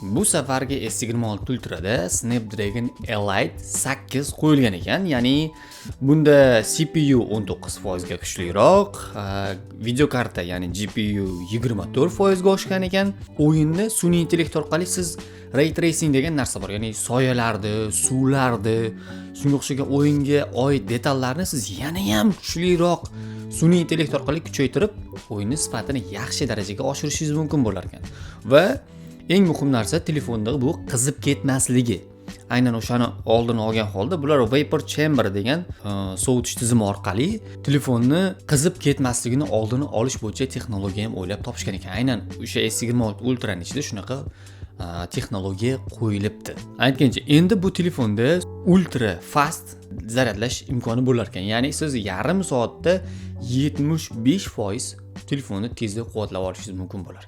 Bu safargi S26 Ultra'da Snapdragon Elite 8 qo'yilgan ekan, ya'ni bunda CPU 19% ga kuchliroq, video karta ya'ni GPU 24% ga oshgan ekan. O'yinda sun'iy intellekt orqali siz ray tracing degan narsa bor, ya'ni soyalarni, suvlarni, shunga o'xshagan o'yinga oid detallarni siz yana ham kuchliroq sun'iy intellekt orqali kuchaytirib, o'yinning sifatini yaxshi darajaga oshirishingiz mumkin bo'lar ekan. Va eng muhim narsa telefonda bu qizib ketmasligi. Aynan o'shani oldini olgan holda bular vapor chamber degan sovutish tizimi orqali telefonni qizib ketmasligini oldini olish bo'yicha texnologiya ham o'ylab topishgan ekan. Aynan o'sha S26 Ultra'ning ichida shunaqa texnologiya qo'yilibdi. Aytgancha, endi bu telefonda ultra fast zaryadlash imkoni bo'lar ekan. Ya'ni siz yarim soatda 75% telefonni tezda quvvatlab olishingiz mumkin bo'lar.